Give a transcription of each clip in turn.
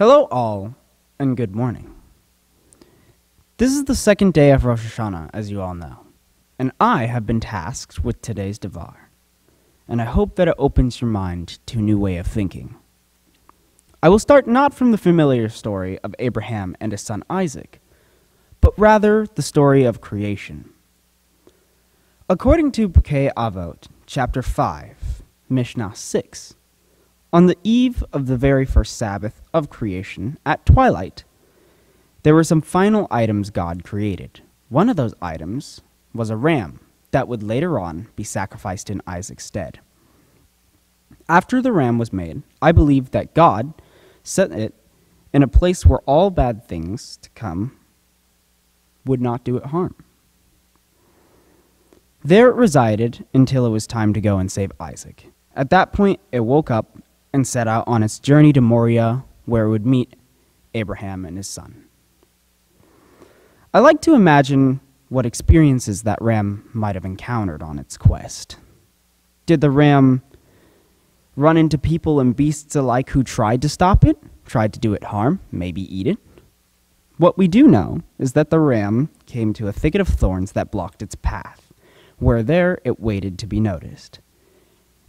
Hello all, and good morning. This is the second day of Rosh Hashanah, as you all know, and I have been tasked with today's Dvar, and I hope that it opens your mind to a new way of thinking. I will start not from the familiar story of Abraham and his son Isaac, but rather the story of creation. According to Pirkei Avot, chapter 5, Mishnah 6, on the eve of the very first Sabbath of creation, at twilight, there were some final items God created. One of those items was a ram that would later on be sacrificed in Isaac's stead. After the ram was made, I believe that God set it in a place where all bad things to come would not do it harm. There it resided until it was time to go and save Isaac. At that point, it woke up and set out on its journey to Moriah, where it would meet Abraham and his son. I like to imagine what experiences that ram might have encountered on its quest. Did the ram run into people and beasts alike who tried to stop it, tried to do it harm, maybe eat it? What we do know is that the ram came to a thicket of thorns that blocked its path, where there it waited to be noticed.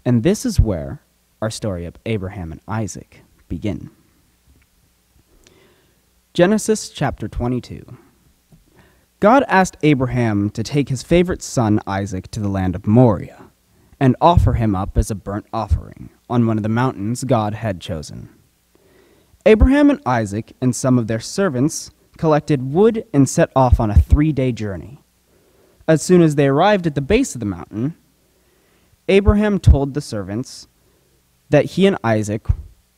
And this is where our story of Abraham and Isaac begin. Genesis chapter 22. God asked Abraham to take his favorite son Isaac to the land of Moriah and offer him up as a burnt offering on one of the mountains God had chosen. Abraham and Isaac and some of their servants collected wood and set off on a 3-day journey. As soon as they arrived at the base of the mountain, Abraham told the servants that he and Isaac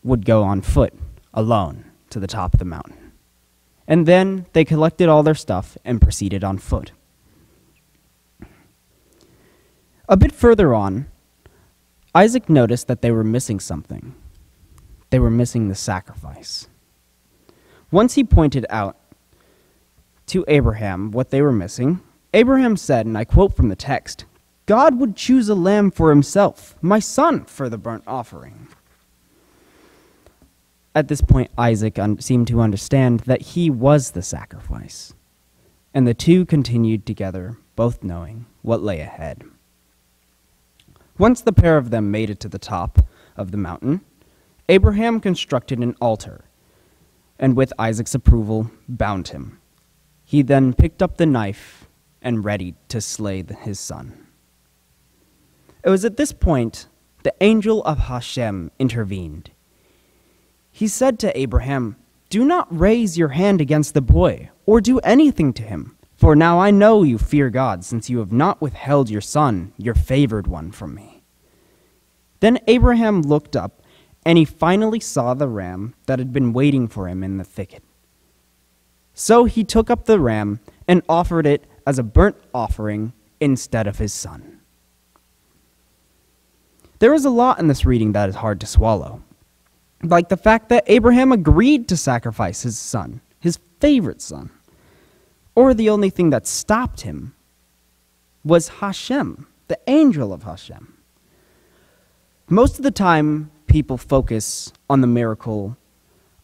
would go on foot, alone, to the top of the mountain. And then they collected all their stuff and proceeded on foot. A bit further on, Isaac noticed that they were missing something. They were missing the sacrifice. Once he pointed out to Abraham what they were missing, Abraham said, and I quote from the text, "God would choose a lamb for himself, my son, for the burnt offering." At this point, Isaac seemed to understand that he was the sacrifice, and the two continued together, both knowing what lay ahead. Once the pair of them made it to the top of the mountain, Abraham constructed an altar, and with Isaac's approval, bound him. He then picked up the knife and readied to slay his son. It was at this point the angel of Hashem intervened. He said to Abraham, "Do not raise your hand against the boy or do anything to him, for now I know you fear God, since you have not withheld your son, your favored one, from me." Then Abraham looked up, and he finally saw the ram that had been waiting for him in the thicket. So he took up the ram and offered it as a burnt offering instead of his son. There is a lot in this reading that is hard to swallow, like the fact that Abraham agreed to sacrifice his son, his favorite son, or the only thing that stopped him was Hashem, the angel of Hashem. Most of the time, people focus on the miracle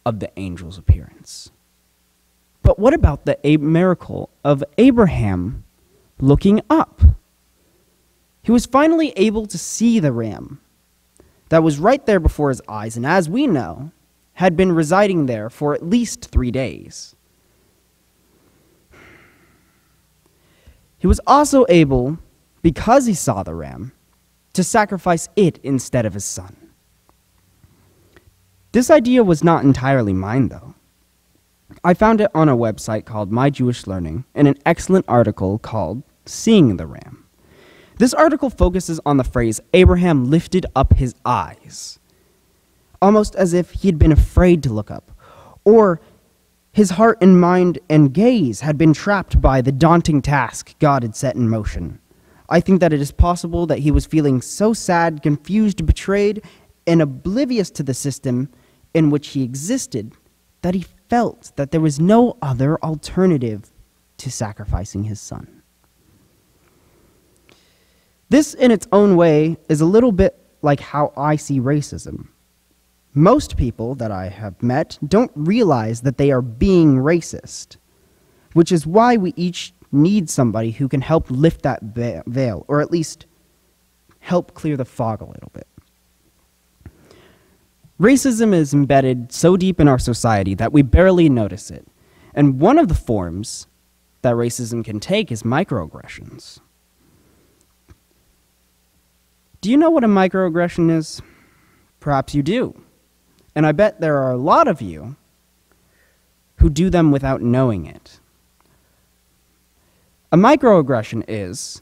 of the angel's appearance. But what about the miracle of Abraham looking up? He was finally able to see the ram that was right there before his eyes, and as we know, had been residing there for at least 3 days. He was also able, because he saw the ram, to sacrifice it instead of his son. This idea was not entirely mine, though. I found it on a website called My Jewish Learning in an excellent article called Seeing the Ram. This article focuses on the phrase, Abraham lifted up his eyes, almost as if he had been afraid to look up, or his heart and mind and gaze had been trapped by the daunting task God had set in motion. I think that it is possible that he was feeling so sad, confused, betrayed, and oblivious to the system in which he existed that he felt that there was no other alternative to sacrificing his son. This, in its own way, is a little bit like how I see racism. Most people that I have met don't realize that they are being racist, which is why we each need somebody who can help lift that veil, or at least help clear the fog a little bit. Racism is embedded so deep in our society that we barely notice it. And one of the forms that racism can take is microaggressions. Do you know what a microaggression is? Perhaps you do. And I bet there are a lot of you who do them without knowing it. A microaggression is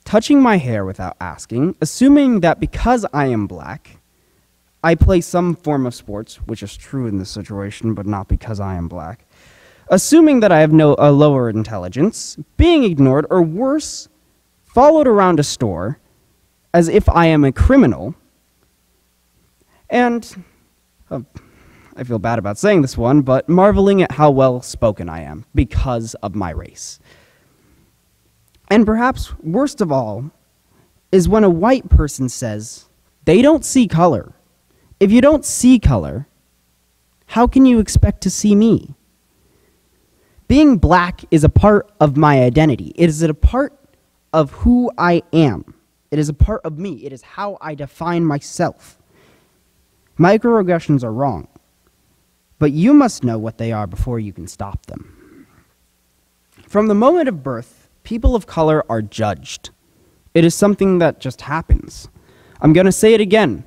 touching my hair without asking, assuming that because I am black, I play some form of sports, which is true in this situation, but not because I am black, assuming that I have a lower intelligence, being ignored, or worse, followed around a store as if I am a criminal, and I feel bad about saying this one, but marveling at how well spoken I am because of my race. And perhaps worst of all is when a white person says they don't see color. If you don't see color, how can you expect to see me? Being black is a part of my identity. It is a part of who I am. It is a part of me. It is how I define myself. Microaggressions are wrong, but you must know what they are before you can stop them. From the moment of birth, people of color are judged. It is something that just happens. I'm going to say it again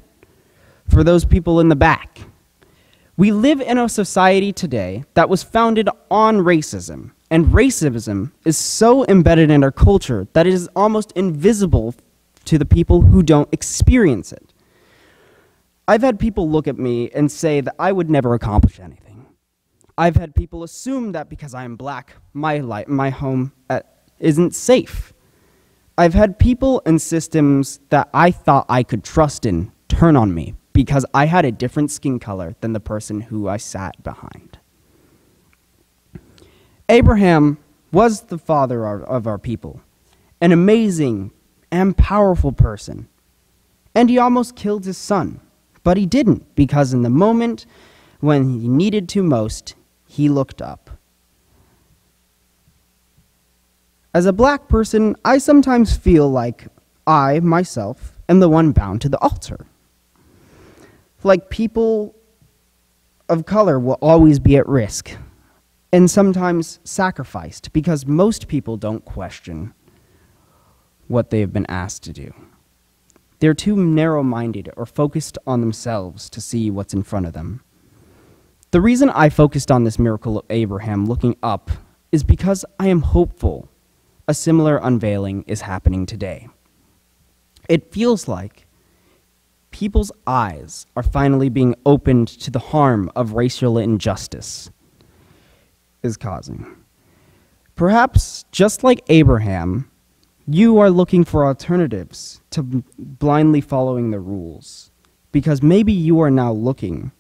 for those people in the back. We live in a society today that was founded on racism, and racism is so embedded in our culture that it is almost invisible to the people who don't experience it. I've had people look at me and say that I would never accomplish anything. I've had people assume that because I am black, my home isn't safe. I've had people and systems that I thought I could trust in turn on me because I had a different skin color than the person who I sat behind. Abraham was the father of our people, an amazing and powerful person, and he almost killed his son. But he didn't, because in the moment when he needed to most, he looked up. As a black person, I sometimes feel like I, myself, am the one bound to the altar. Like people of color will always be at risk, and sometimes sacrificed, because most people don't question what they have been asked to do. They're too narrow-minded or focused on themselves to see what's in front of them. The reason I focused on this miracle of Abraham looking up is because I am hopeful a similar unveiling is happening today. It feels like people's eyes are finally being opened to the harm of racial injustice is causing. Perhaps, just like Abraham, you are looking for alternatives to blindly following the rules, because maybe you are now looking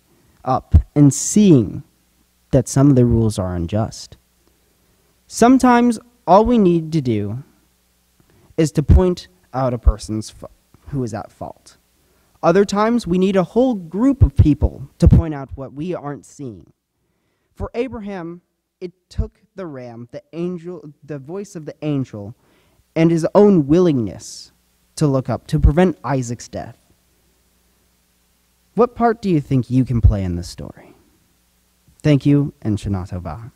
up and seeing that some of the rules are unjust. Sometimes all we need to do is to point out a person who is at fault. Other times we need a whole group of people to point out what we aren't seeing. For Abraham, it took the ram, the voice of the angel, and his own willingness to look up to prevent Isaac's death. What part do you think you can play in this story? Thank you, and Shana Tova.